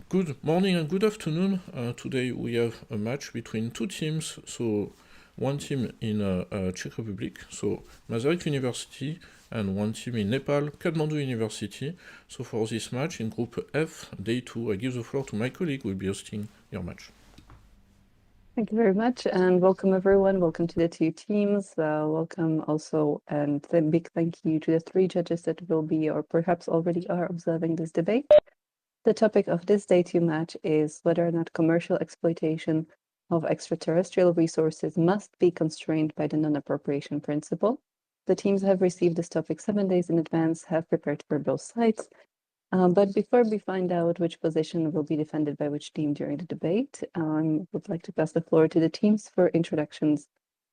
Good morning and good afternoon. Today we have a match between two teams. So one team in Czech Republic, so Masaryk University, and one team in Nepal, Kathmandu University. So for this match in Group F, Day 2, I give the floor to my colleague who will be hosting your match. Thank you very much, and welcome everyone. Welcome to the two teams. Welcome also, and a big thank you to the three judges that will be, or perhaps already are, observing this debate. The topic of this Day 2 match is whether or not commercial exploitation of extraterrestrial resources must be constrained by the non-appropriation principle. The teams have received this topic 7 days in advance, have prepared for both sides. But before we find out which position will be defended by which team during the debate, I would like to pass the floor to the teams for introductions,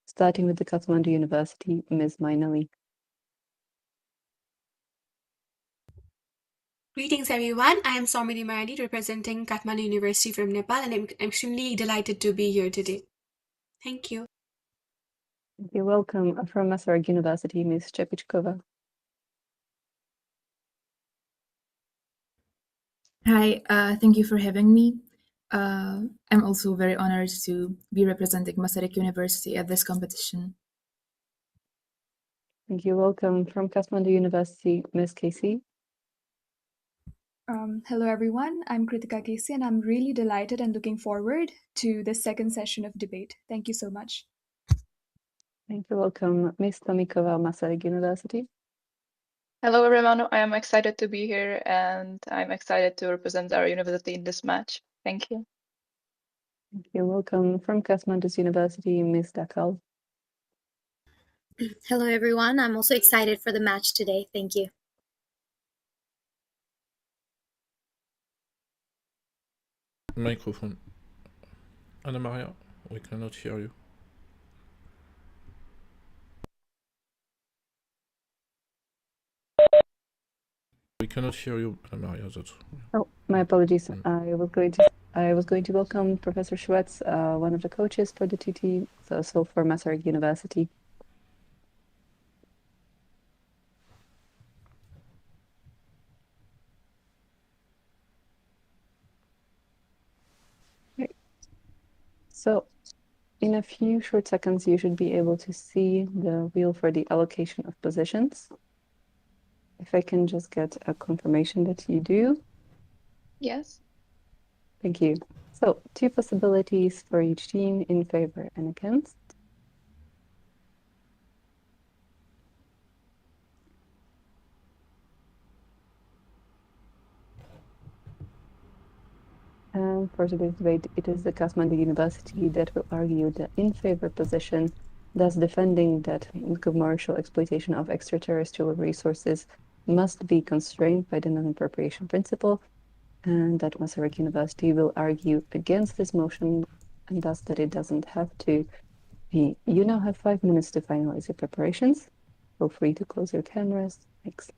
starting with the Kathmandu University, Ms. Mainali. Greetings, everyone. I am Soumini Mayadi, representing Kathmandu University from Nepal, and I'm extremely delighted to be here today. Thank you. You're welcome. From Masaryk University, Ms. Chepichkova. Hi, thank you for having me. I'm also very honored to be representing Masaryk University at this competition. Thank you. Welcome. From Kathmandu University, Ms. Casey. Hello, everyone. I'm Kritika Casey, and I'm really delighted and looking forward to the second session of debate. Thank you so much. Thank you. Welcome. Ms. Tomikova, Masaryk University. Hello, everyone. I am excited to be here, and I'm excited to represent our university in this match. Thank you. Thank you. Welcome. From Kathmandu University, Ms. Dakal. Hello, everyone. I'm also excited for the match today. Thank you. Microphone. Anna Maria, we cannot hear you. We cannot hear you, Anna Maria. That's. Oh, my apologies. I was going to welcome Professor Schwetz, one of the coaches for the two teams, so for Masaryk University. Okay. So in a few short seconds, you should be able to see the wheel for the allocation of positions. If I can just get a confirmation that you do. Yes. Thank you. So 2 possibilities for each team, in favor and against. And for today's debate, it is the Kathmandu University that will argue the in favor position, thus defending that commercial exploitation of extraterrestrial resources must be constrained by the non-appropriation principle, and that Masaryk University will argue against this motion, and thus that it doesn't have to be. You now have 5 minutes to finalize your preparations. Feel free to close your cameras. Thanks.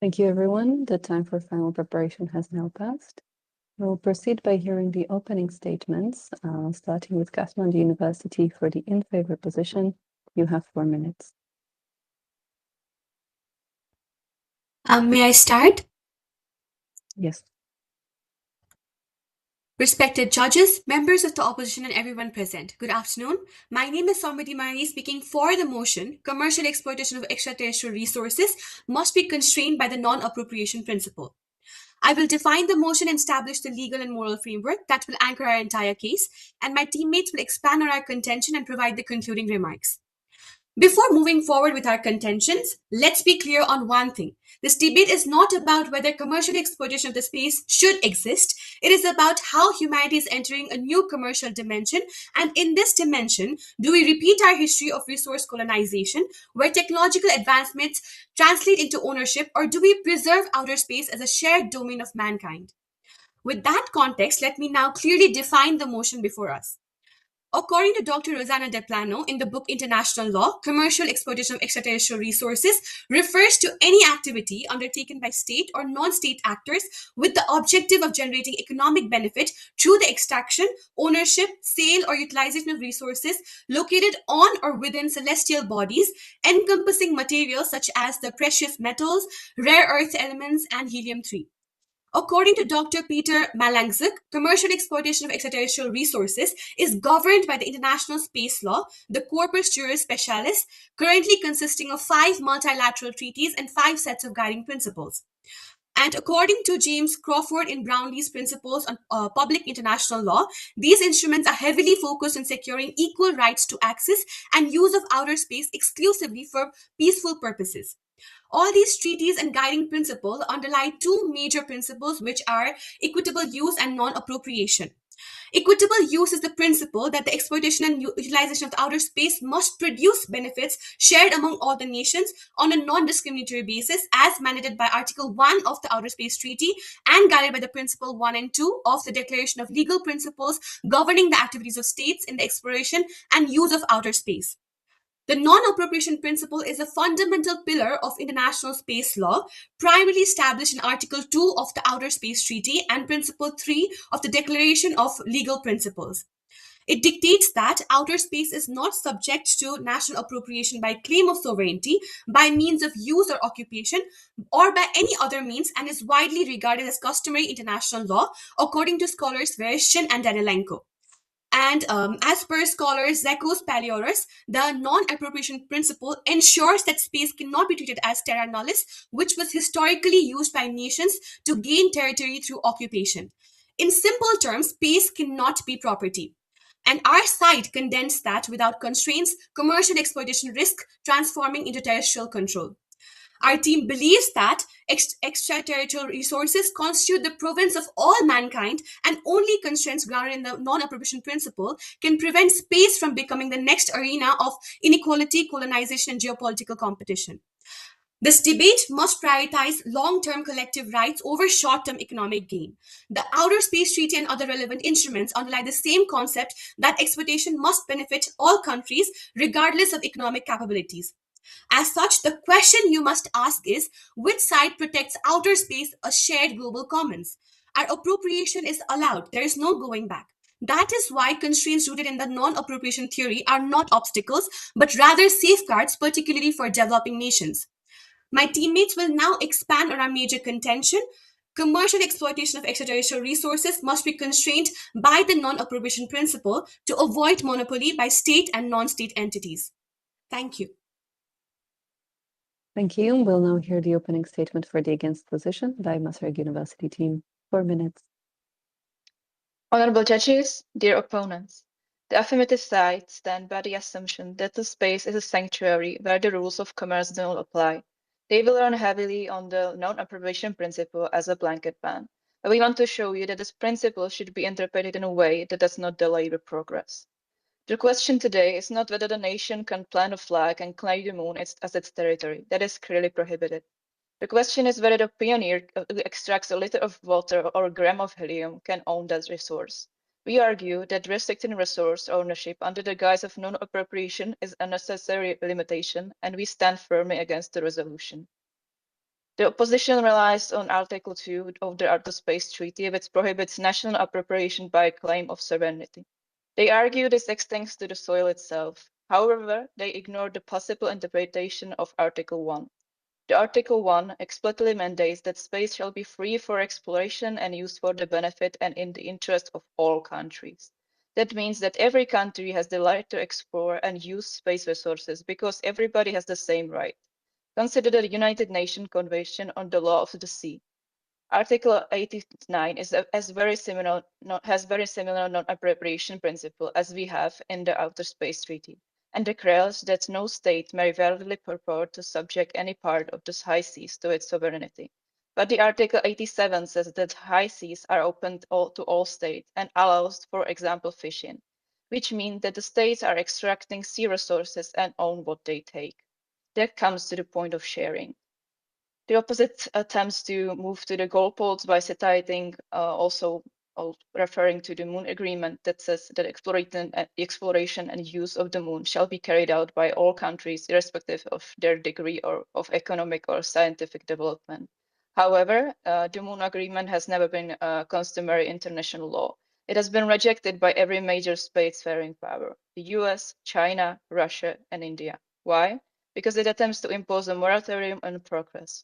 Thank you, everyone. The time for final preparation has now passed. We'll proceed by hearing the opening statements, starting with Kathmandu University for the in favor position. You have 4 minutes. May I start? Yes. Respected judges, members of the opposition, and everyone present, good afternoon. My name is Soumiti Marani, speaking for the motion, commercial exploitation of extraterrestrial resources must be constrained by the non-appropriation principle. I will define the motion and establish the legal and moral framework that will anchor our entire case, and my teammates will expand on our contention and provide the concluding remarks. Before moving forward with our contentions, let's be clear on one thing. This debate is not about whether commercial exploitation of the space should exist. It is about how humanity is entering a new commercial dimension. And in this dimension, do we repeat our history of resource colonization, where technological advancements translate into ownership, or do we preserve outer space as a shared domain of mankind? With that context, let me now clearly define the motion before us. According to Dr. Rosanna De Plano, in the book International Law, commercial exploitation of extraterrestrial resources refers to any activity undertaken by state or non-state actors with the objective of generating economic benefit through the extraction, ownership, sale, or utilization of resources located on or within celestial bodies, encompassing materials such as the precious metals, rare earth elements, and helium-3. According to Dr. Peter Masaryk, commercial exploitation of extraterrestrial resources is governed by the International Space Law, the Corpus Juris Specialis, currently consisting of 5 multilateral treaties and 5 sets of guiding principles. And according to James Crawford in Brownlee's Principles on Public International Law, these instruments are heavily focused on securing equal rights to access and use of outer space exclusively for peaceful purposes. All these treaties and guiding principles underlie 2 major principles, which are equitable use and non-appropriation. Equitable use is the principle that the exploitation and utilization of the outer space must produce benefits shared among all the nations on a non-discriminatory basis, as mandated by Article 1 of the Outer Space Treaty and guided by the Principle 1 and 2 of the Declaration of Legal Principles governing the activities of states in the exploration and use of outer space. The non-appropriation principle is a fundamental pillar of international space law, primarily established in Article 2 of the Outer Space Treaty and Principle 3 of the Declaration of Legal Principles. It dictates that outer space is not subject to national appropriation by claim of sovereignty, by means of use or occupation, or by any other means, and is widely regarded as customary international law, according to scholars Vereshchin and Danilenko. And as per scholars Zekos Palioros, the non-appropriation principle ensures that space cannot be treated as terra nullis, which was historically used by nations to gain territory through occupation. In simple terms, space cannot be property. And our side condensed that without constraints, commercial exploitation risk transforming into terrestrial control. Our team believes that extraterritorial resources constitute the province of all mankind, and only constraints grounded in the non-appropriation principle can prevent space from becoming the next arena of inequality, colonization, and geopolitical competition. This debate must prioritize long-term collective rights over short-term economic gain. The Outer Space Treaty and other relevant instruments underlie the same concept that exploitation must benefit all countries regardless of economic capabilities. As such, the question you must ask is, which side protects outer space, a shared global commons? Our appropriation is allowed. There is no going back. That is why constraints rooted in the non-appropriation theory are not obstacles, but rather safeguards, particularly for developing nations. My teammates will now expand on our major contention. Commercial exploitation of extraterrestrial resources must be constrained by the non-appropriation principle to avoid monopoly by state and non-state entities. Thank you. Thank you. We'll now hear the opening statement for the against position by Masaryk University team. 4 minutes. Honorable judges, dear opponents, the affirmative side stand by the assumption that the space is a sanctuary where the rules of commerce do not apply. They will run heavily on the non-appropriation principle as a blanket ban. But we want to show you that this principle should be interpreted in a way that does not delay the progress. The question today is not whether the nation can plant a flag and claim the moon as its territory. That is clearly prohibited. The question is whether the pioneer who extracts a liter of water or a gram of helium can own that resource. We argue that restricting resource ownership under the guise of non-appropriation is a necessary limitation, and we stand firmly against the resolution. The opposition relies on Article 2 of the Outer Space Treaty, which prohibits national appropriation by claim of sovereignty. They argue this extends to the soil itself. However, they ignore the possible interpretation of Article 1. The Article 1 explicitly mandates that space shall be free for exploration and used for the benefit and in the interest of all countries. That means that every country has the right to explore and use space resources because everybody has the same right. Consider the United Nations Convention on the Law of the Sea. Article 89 has very similar non-appropriation principle as we have in the Outer Space Treaty, and declares that no state may validly purport to subject any part of the high seas to its sovereignty. But the Article 87 says that high seas are open to all states and allows, for example, fishing, which means that the states are extracting sea resources and own what they take. That comes to the point of sharing. The opposite attempts to move to the goalposts by citing also referring to the Moon Agreement that says that exploration and use of the Moon shall be carried out by all countries, irrespective of their degree of economic or scientific development. However, the Moon Agreement has never been customary international law. It has been rejected by every major spacefaring power: the US, China, Russia, and India. Why? Because it attempts to impose a moratorium on progress.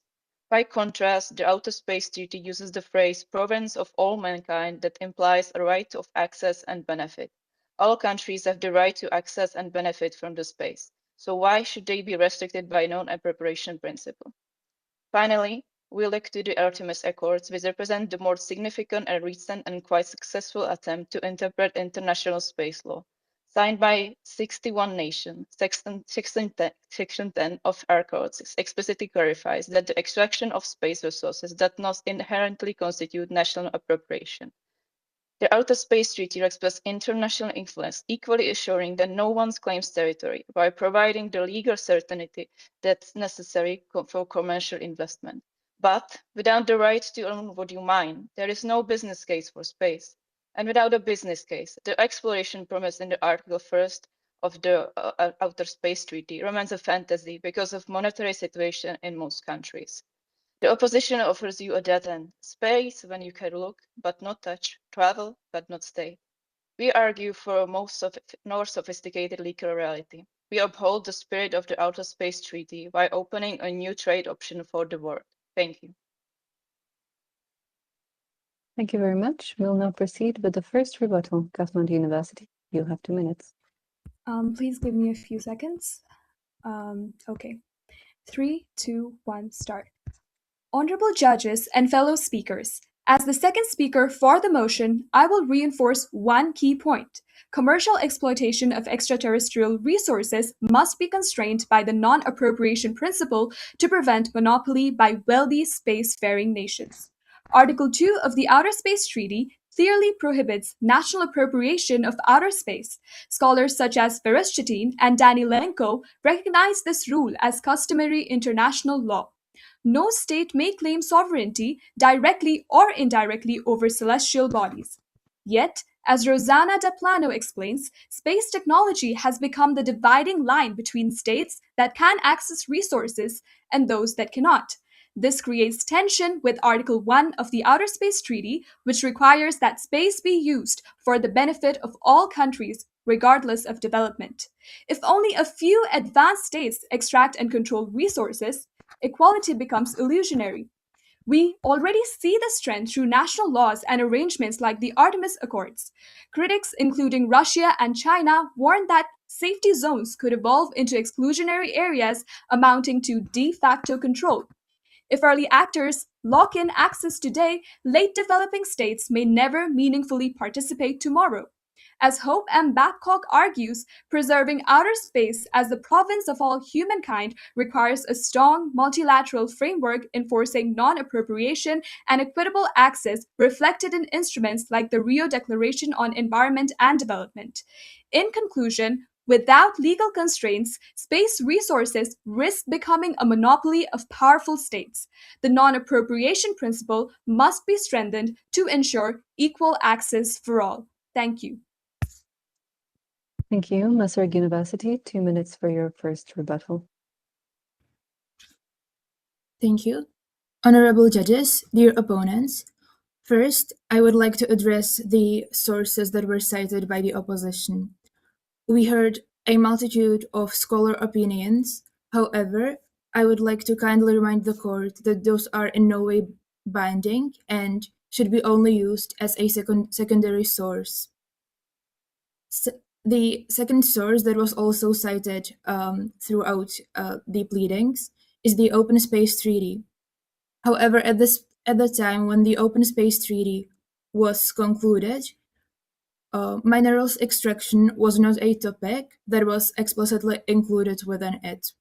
By contrast, the Outer Space Treaty uses the phrase province of all mankind that implies a right of access and benefit. All countries have the right to access and benefit from the space. So why should they be restricted by non-appropriation principle? Finally, we look to the Artemis Accords, which represent the more significant and recent and quite successful attempt to interpret international space law. Signed by 61 nations, Section 10 of Accords explicitly clarifies that the extraction of space resources does not inherently constitute national appropriation. The Outer Space Treaty expresses international influence, equally assuring that no one claims territory by providing the legal certainty that's necessary for commercial investment. But without the right to own what you mine, there is no business case for space. And without a business case, the exploration promised in the Article 1 of the Outer Space Treaty remains a fantasy because of monetary situation in most countries. The opposition offers you a dead end: space when you can look but not touch, travel but not stay. We argue for a more sophisticated legal reality. We uphold the spirit of the Outer Space Treaty by opening a new trade option for the world. Thank you. Thank you very much. We'll now proceed with the first rebuttal. Kathmandu University, you have 2 minutes. Please give me a few seconds. Okay. 3, 2, 1, start. Honorable judges and fellow speakers, as the second speaker for the motion, I will reinforce one key point. Commercial exploitation of extraterrestrial resources must be constrained by the non-appropriation principle to prevent monopoly by wealthy spacefaring nations. Article 2 of the Outer Space Treaty clearly prohibits national appropriation of outer space. Scholars such as Vereshchatin and Danilenko recognize this rule as customary international law. No state may claim sovereignty directly or indirectly over celestial bodies. Yet, as Rosanna Daplano explains, space technology has become the dividing line between states that can access resources and those that cannot. This creates tension with Article 1 of the Outer Space Treaty, which requires that space be used for the benefit of all countries, regardless of development. If only a few advanced states extract and control resources, equality becomes illusionary. We already see this trend through national laws and arrangements like the Artemis Accords. Critics, including Russia and China, warn that safety zones could evolve into exclusionary areas amounting to de facto control. If early actors lock in access today, late developing states may never meaningfully participate tomorrow. As Hope M. Babcock argues, preserving outer space as the province of all humankind requires a strong multilateral framework enforcing non-appropriation and equitable access reflected in instruments like the Rio Declaration on Environment and Development. In conclusion, without legal constraints, space resources risk becoming a monopoly of powerful states. The non-appropriation principle must be strengthened to ensure equal access for all. Thank you. Thank you. Masaryk University, 2 minutes for your first rebuttal. Thank you. Honorable judges, dear opponents, first, I would like to address the sources that were cited by the opposition. We heard a multitude of scholar opinions. However, I would like to kindly remind the court that those are in no way binding and should be only used as a secondary source. The second source that was also cited throughout the pleadings is the Open Space Treaty. However, at the time when the Open Space Treaty was concluded, minerals extraction was not a topic that was explicitly included within it.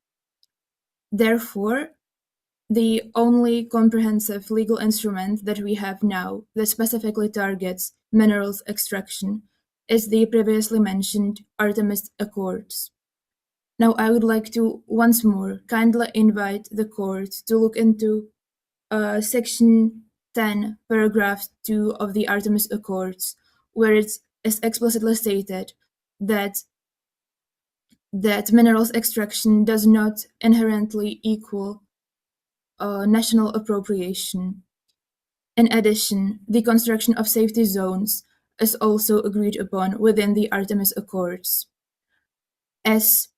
Therefore, the only comprehensive legal instrument that we have now that specifically targets minerals extraction is the previously mentioned Artemis Accords. Now, I would like to once more kindly invite the court to look into Section 10, Paragraph 2 of the Artemis Accords, where it is explicitly stated that minerals extraction does not inherently equal national appropriation. In addition, the construction of safety zones is also agreed upon within the Artemis Accords. As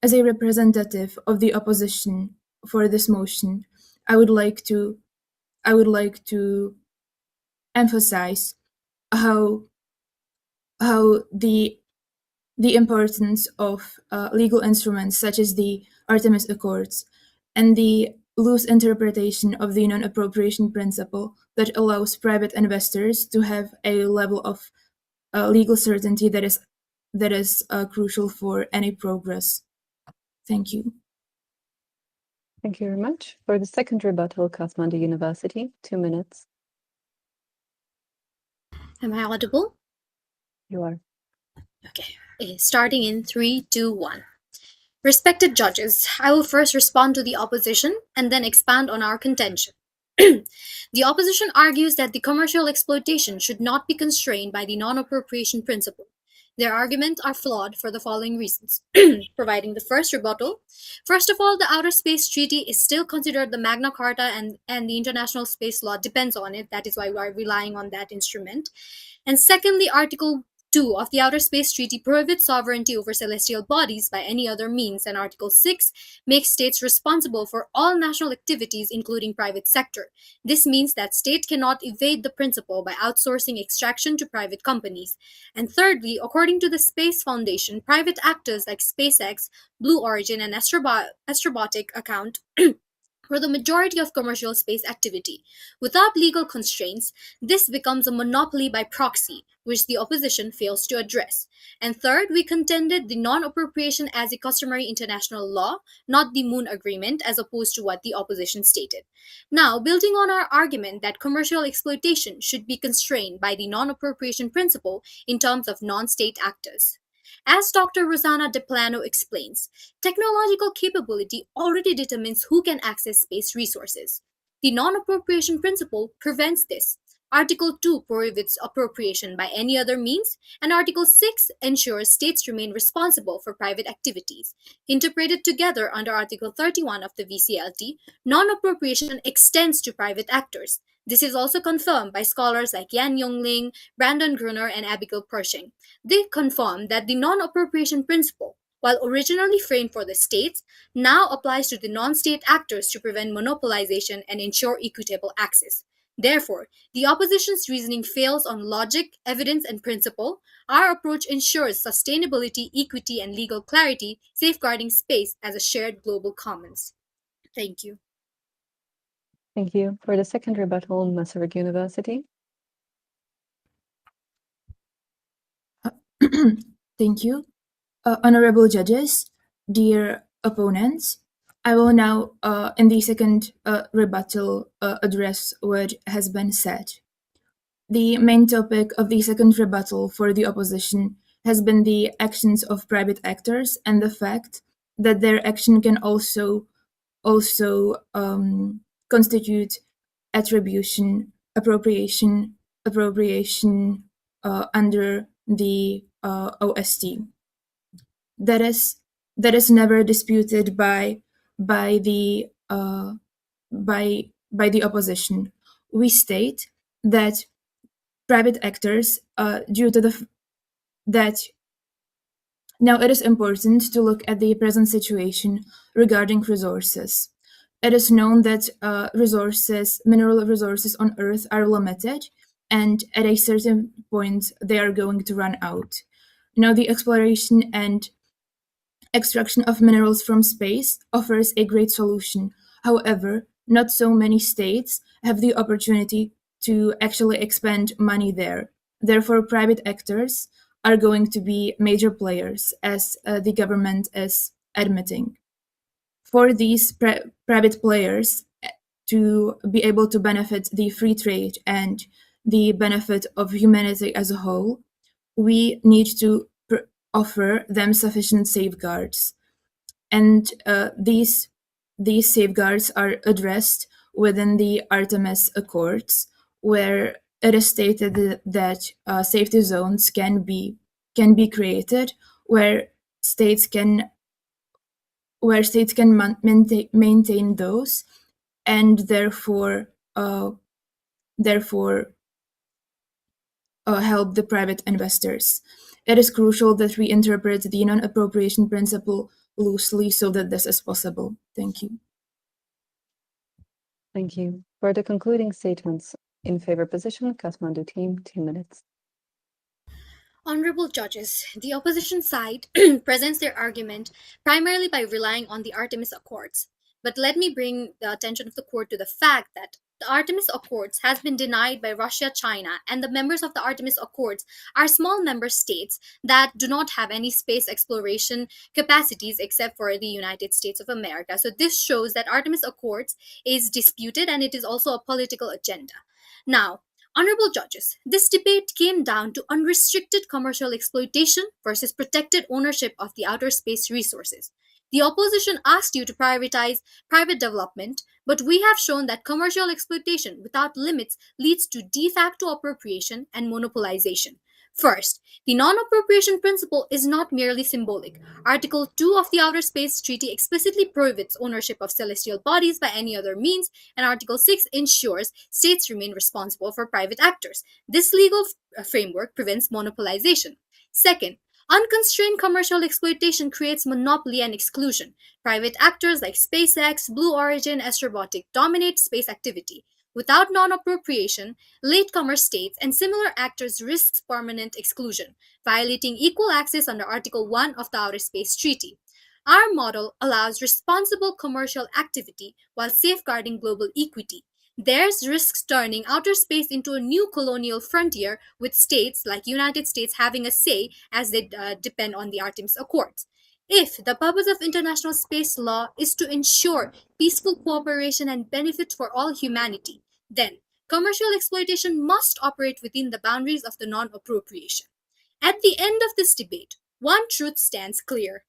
a representative of the opposition for this motion, I would like to emphasize how the importance of legal instruments such as the Artemis Accords and the loose interpretation of the non-appropriation principle that allows private investors to have a level of legal certainty that is crucial for any progress. Thank you. Thank you very much. For the second rebuttal, Kathmandu University, 2 minutes. Am I audible? You are. Okay. Starting in 3, 2, 1. Respected judges, I will first respond to the opposition and then expand on our contention. The opposition argues that the commercial exploitation should not be constrained by the non-appropriation principle. Their arguments are flawed for the following reasons. Providing the first rebuttal. First of all, the Outer Space Treaty is still considered the Magna Carta and the international space law depends on it. That is why we are relying on that instrument. And secondly, Article 2 of the Outer Space Treaty prohibits sovereignty over celestial bodies by any other means, and Article 6 makes states responsible for all national activities, including private sector. This means that state cannot evade the principle by outsourcing extraction to private companies. And thirdly, according to the Space Foundation, private actors like SpaceX, Blue Origin, and Astrobotic account for the majority of commercial space activity. Without legal constraints, this becomes a monopoly by proxy, which the opposition fails to address. And third, we contended the non-appropriation as a customary international law, not the Moon Agreement, as opposed to what the opposition stated. Now, building on our argument that commercial exploitation should be constrained by the non-appropriation principle in terms of non-state actors. As Dr. Rosanna De Plano explains, technological capability already determines who can access space resources. The non-appropriation principle prevents this. Article 2 prohibits appropriation by any other means, and Article 6 ensures states remain responsible for private activities. Interpreted together under Article 31 of the VCLT, non-appropriation extends to private actors. This is also confirmed by scholars like Yan Yongling, Brandon Gruner, and Abigail Pershing. They confirm that the non-appropriation principle, while originally framed for the states, now applies to the non-state actors to prevent monopolization and ensure equitable access. Therefore, the opposition's reasoning fails on logic, evidence, and principle. Our approach ensures sustainability, equity, and legal clarity, safeguarding space as a shared global commons. Thank you. Thank you. For the second rebuttal, Masaryk University. Thank you. Honorable judges, dear opponents, I will now, in the second rebuttal, address what has been said. The main topic of the second rebuttal for the opposition has been the actions of private actors and the fact that their action can also constitute appropriation under the OST. That is never disputed by by the opposition. We state that private actors, due to that now it is important to look at the present situation regarding resources. It is known that mineral resources on Earth are limited, and at a certain point they are going to run out. Now, the exploration and extraction of minerals from space offers a great solution. However, not so many states have the opportunity to actually expend money there. Therefore, private actors are going to be major players, as the government is admitting. For these private players to be able to benefit the free trade and the benefit of humanity as a whole, we need to offer them sufficient safeguards. And these safeguards are addressed within the Artemis Accords, where it is stated that safety zones can be created where states can maintain those, and therefore help the private investors. It is crucial that we interpret the non-appropriation principle loosely so that this is possible. Thank you. Thank you. For the concluding statements in favor position, Kathmandu team, 2 minutes. Honorable judges, the opposition side presents their argument primarily by relying on the Artemis Accords. But let me bring the attention of the court to the fact that the Artemis Accords has been denied by Russia, China, and the members of the Artemis Accords are small member states that do not have any space exploration capacities except for the United States of America. So this shows that Artemis Accords is disputed and it is also a political agenda. Now, honorable judges, this debate came down to unrestricted commercial exploitation versus protected ownership of the outer space resources. The opposition asked you to prioritize private development, but we have shown that commercial exploitation without limits leads to de facto appropriation and monopolization. First, the non-appropriation principle is not merely symbolic. Article 2 of the Outer Space Treaty explicitly prohibits ownership of celestial bodies by any other means, and Article 6 ensures states remain responsible for private actors. This legal framework prevents monopolization. Second, unconstrained commercial exploitation creates monopoly and exclusion. Private actors like SpaceX, Blue Origin, Astrobotic dominate space activity. Without non-appropriation, latecomer states and similar actors risk permanent exclusion, violating equal access under Article 1 of the Outer Space Treaty. Our model allows responsible commercial activity while safeguarding global equity. There's risks turning outer space into a new colonial frontier, with states like United States having a say as they depend on the Artemis Accords. If the purpose of international space law is to ensure peaceful cooperation and benefit for all humanity, then commercial exploitation must operate within the boundaries of the non-appropriation. At the end of this debate, one truth stands clear.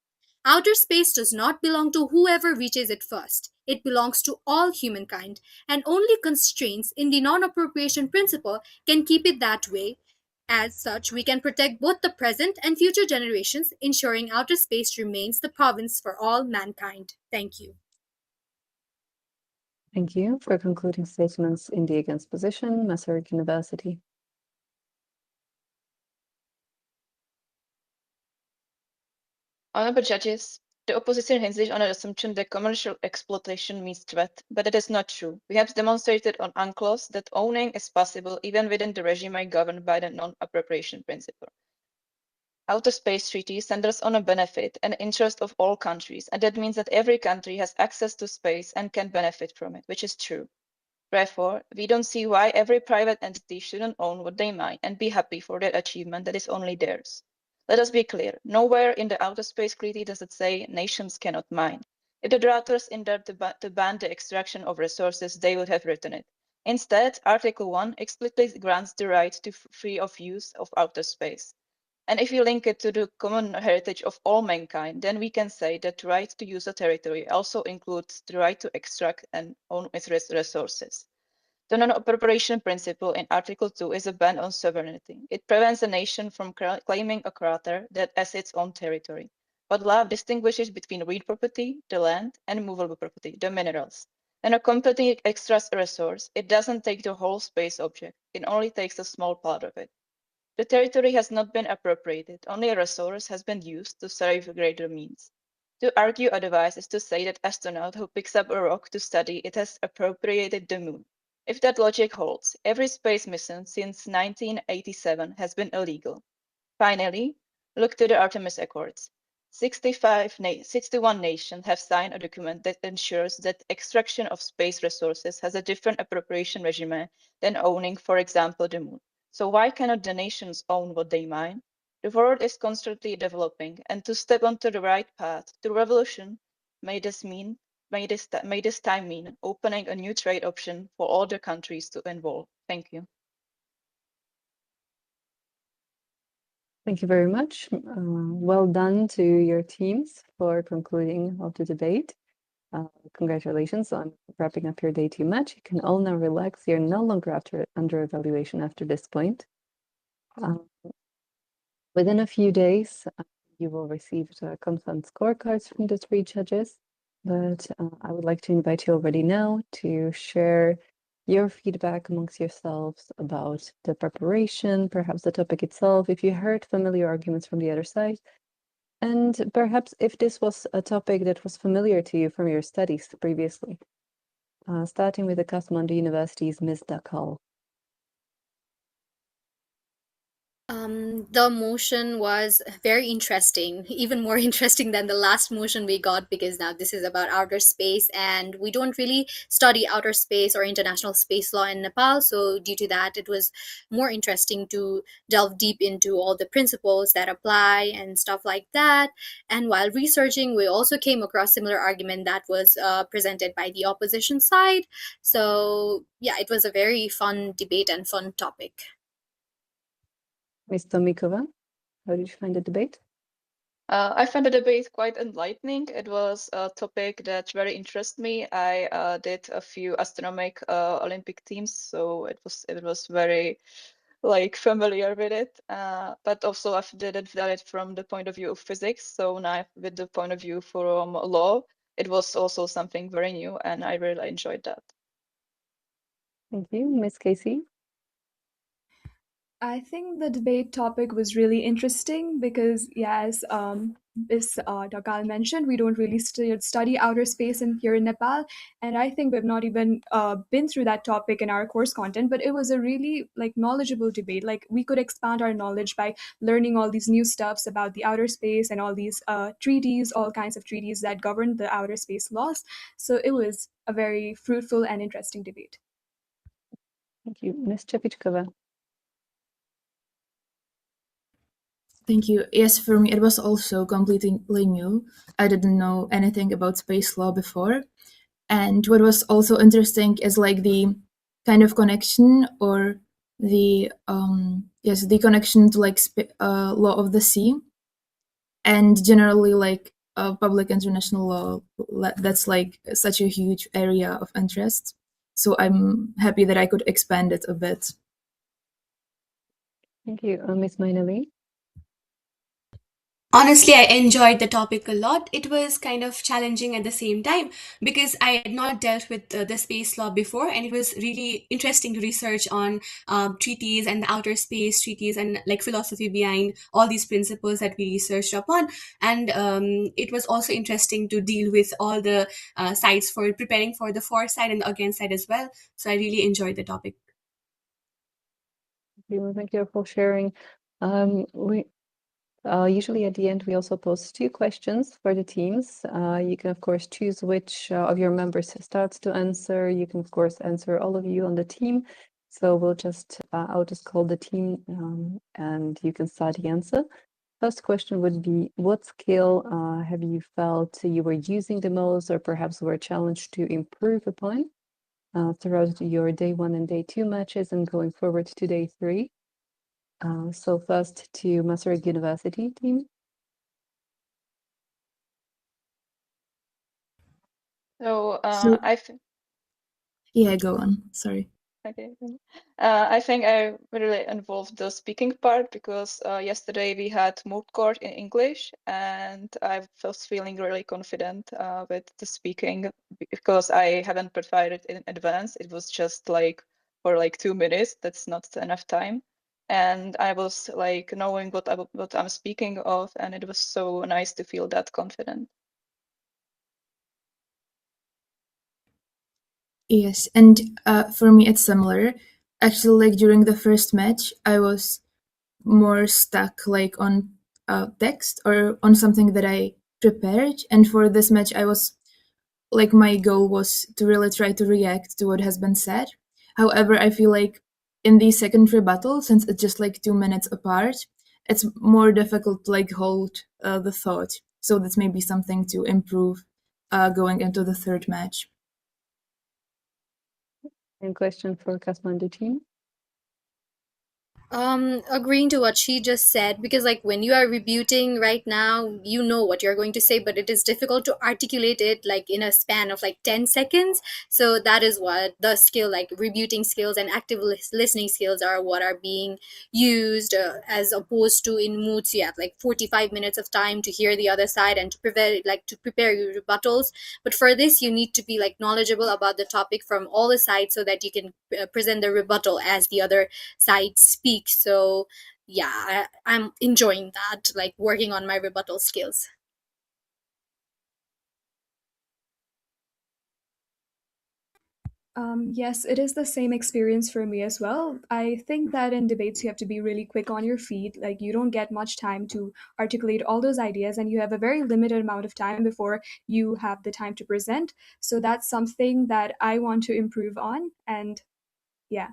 Outer space does not belong to whoever reaches it first. It belongs to all humankind, and only constraints in the non-appropriation principle can keep it that way. As such, we can protect both the present and future generations, ensuring outer space remains the province for all mankind. Thank you. Thank you. For concluding statements in the against position, Masaryk University. Honorable judges, the opposition hinges on an assumption that commercial exploitation means threat, but it is not true. We have demonstrated on UNCLOS that owning is possible even within the regime governed by the non-appropriation principle. Outer Space Treaty centers on a benefit and interest of all countries, and that means that every country has access to space and can benefit from it, which is true. Therefore, we don't see why every private entity shouldn't own what they mine and be happy for their achievement that is only theirs. Let us be clear, nowhere in the Outer Space Treaty does it say nations cannot mine. If the drafters intended to ban the extraction of resources, they would have written it. Instead, Article 1 explicitly grants the right to free of use of outer space. And if you link it to the common heritage of all mankind, then we can say that the right to use a territory also includes the right to extract and own its resources. The non-appropriation principle in Article 2 is a ban on sovereignty. It prevents a nation from claiming a quarter that as its own territory. But law distinguishes between real property, the land, and movable property, the minerals. When a company extracts a resource, it doesn't take the whole space object, it only takes a small part of it. The territory has not been appropriated, only a resource has been used to serve greater means. To argue otherwise is to say that astronaut who picks up a rock to study it has appropriated the moon. If that logic holds, every space mission since 1987 has been illegal. Finally, look to the Artemis Accords. 61 nations have signed a document that ensures that extraction of space resources has a different appropriation regime than owning, for example, the moon. So why cannot the nations own what they mine? The world is constantly developing, and to step onto the right path to revolution may this time mean opening a new trade option for all the countries to involve. Thank you. Thank you very much. Well done to your teams for concluding of the debate. Congratulations on wrapping up your day 2 match. You can all now relax. You're no longer under evaluation after this point. Within a few days, you will receive the consent scorecards from the 3 judges, but I would like to invite you already now to share your feedback amongst yourselves about the preparation, perhaps the topic itself, if you heard familiar arguments from the other side, and perhaps if this was a topic that was familiar to you from your studies previously. Starting with the Kathmandu University's Ms. Dakal. The motion was very interesting, even more interesting than the last motion we got, because now this is about outer space and we don't really study outer space or international space law in Nepal. So due to that, it was more interesting to delve deep into all the principles that apply and stuff like that. And while researching, we also came across similar argument that was presented by the opposition side. So yeah, it was a very fun debate and fun topic. Ms. Tomikova, how did you find the debate? I found the debate quite enlightening. It was a topic that very interested me. I did a few astronomic Olympic teams, so it was very familiar with it. But also I didn't feel it from the point of view of physics. So now with the point of view from law, it was also something very new, and I really enjoyed that. Thank you, Ms. Casey. I think the debate topic was really interesting because, yes, as Dakal mentioned, we don't really study outer space here in Nepal, and I think we've not even been through that topic in our course content. But it was a really knowledgeable debate. We could expand our knowledge by learning all these new stuffs about the outer space and all these treaties, all kinds of treaties that govern the outer space laws. So it was a very fruitful and interesting debate. Thank you, Ms. Chapichkova. Thank you. Yes, for me, it was also completely new. I didn't know anything about space law before. And what was also interesting is the kind of connection or the connection to law of the sea and generally public international law. That's such a huge area of interest. So I'm happy that I could expand it a bit. Thank you, Ms. Mainali. Honestly, I enjoyed the topic a lot. It was kind of challenging at the same time because I had not dealt with the space law before, and it was really interesting to research on treaties and the outer space treaties and philosophy behind all these principles that we researched upon. And it was also interesting to deal with all the sides for preparing for the for side and the against side as well. So I really enjoyed the topic. Thank you for sharing. We usually at the end, we also pose 2 questions for the teams. You can, of course, choose which of your members starts to answer. You can, of course, answer all of you on the team. So I'll just call the team and you can start the answer. First question would be, what skill have you felt you were using the most or perhaps were challenged to improve upon throughout your day 1 and day 2 matches and going forward to day 3? So first to Masaryk University team. So So- I think. Yeah, go on. Sorry. Okay. I think I really involved the speaking part because yesterday we had moot court in English and I was feeling really confident with the speaking because I haven't prepared it in advance. It was just like for like 2 minutes. That's not enough time. And I was like knowing what I'm speaking of, and it was so nice to feel that confident. Yes, and for me it's similar. Actually, like during the first match, I was more stuck like on text or on something that I prepared. And for this match, I was like my goal was to really try to react to what has been said. However, I feel like in the second rebuttal, since it's just like 2 minutes apart, it's more difficult to like hold the thought. So that's maybe something to improve going into the third match. Any question for Kathmandu team? Agreeing to what she just said, because like when you are rebuting right now, you know what you're going to say, but it is difficult to articulate it like in a span of like 10 seconds. So that is what the skill, like rebuting skills and active listening skills, are what are being used, as opposed to in moods you have like 45 minutes of time to hear the other side and to prepare your rebuttals. But for this, you need to be like knowledgeable about the topic from all the sides so that you can present the rebuttal as the other side speak. So yeah, I'm enjoying that, like working on my rebuttal skills. Yes, it is the same experience for me as well. I think that in debates, you have to be really quick on your feet. Like, you don't get much time to articulate all those ideas, and you have a very limited amount of time before you have the time to present. So, that's something that I want to improve on. And yeah.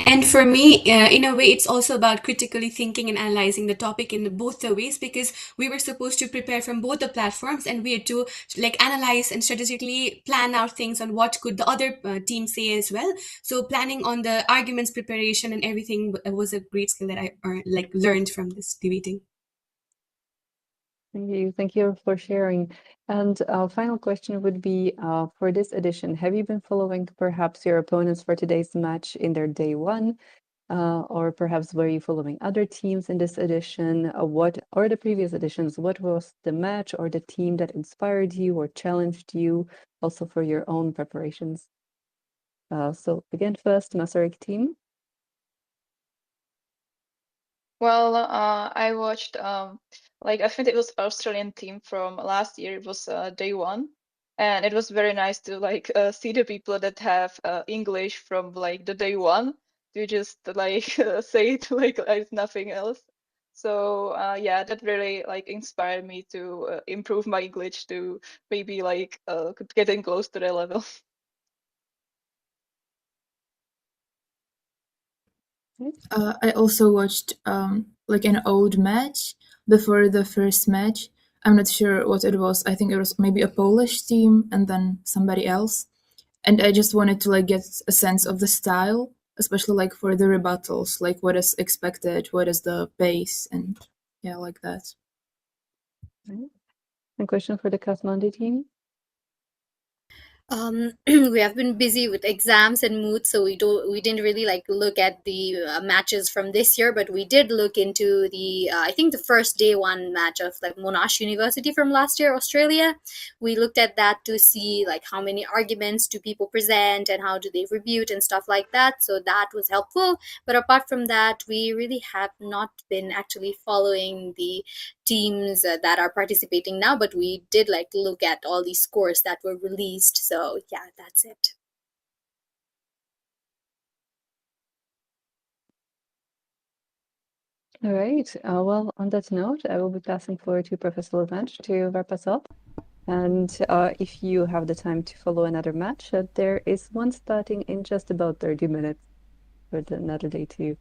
And for me, in a way, it's also about critically thinking and analyzing the topic in both the ways, because we were supposed to prepare from both the platforms and we had to like analyze and strategically plan out things on what could the other team say as well. So planning on the arguments preparation and everything was a great skill that I learned from this debating. Thank you. Thank you for sharing. And final question would be for this edition, have you been following perhaps your opponents for today's match in their day one? Or perhaps were you following other teams in this edition? Or the previous editions? What was the match or the team that inspired you or challenged you also for your own preparations? So again, first, Masaryk team. Well, I watched like I think it was Australian team from last year. It was day one, and it was very nice to like see the people that have English from like the day one to just like say it like it's nothing else. So yeah, that really like inspired me to improve my English to maybe like getting close to their level. I also watched like an old match before the first match. I'm not sure what it was. I think it was maybe a Polish team and then somebody else. And I just wanted to like get a sense of the style, especially like for the rebuttals, like what is expected, what is the pace, and yeah, like that. Right. A question for the Kathmandu team. We have been busy with exams and moods, so we didn't really like look at the matches from this year, but we did look into the I think the first day one match of like Monash University from last year, Australia. We looked at that to see like how many arguments do people present and how do they rebut and stuff like that, so that was helpful. But apart from that, we really have not been actually following the teams that are participating now, but we did like look at all these scores that were released. So yeah, that's it. All right. Well, on that note, I will be passing floor to Professor Levanch to wrap us up. And if you have the time to follow another match, there is one starting in just about 30 minutes for another day too.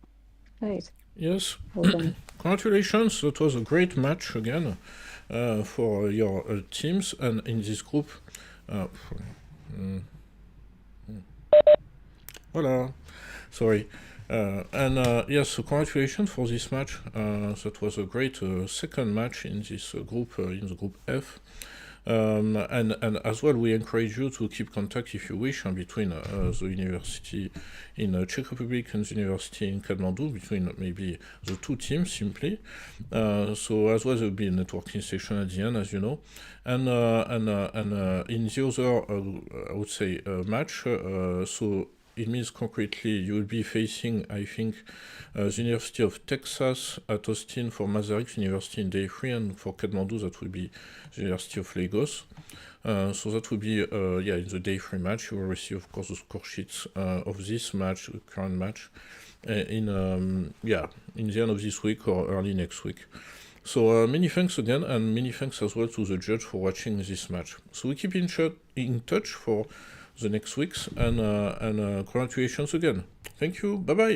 Right. Yes. Well done. Congratulations. That was a great match again for your teams and in this group. Voila. Sorry. Yes, so congratulations for this match. That was a great second match in this group, in the group F. And as well, we encourage you to keep contact if you wish between the university in Czech Republic and the university in Kathmandu, between maybe the two teams simply. So as well, there will be a networking session at the end, as you know. And in the other, I would say, match, so it means concretely you will be facing, I think, the University of Texas at Austin for Masaryk University in day 3, and for Kathmandu that will be the University of Lagos. So that will be, in the day 3 match. You will receive, of course, the score sheets of this match, the current match, in the end of this week or early next week. So many thanks again, and many thanks as well to the judge for watching this match. So we keep in touch for the next weeks, and congratulations again. Thank you. Bye bye.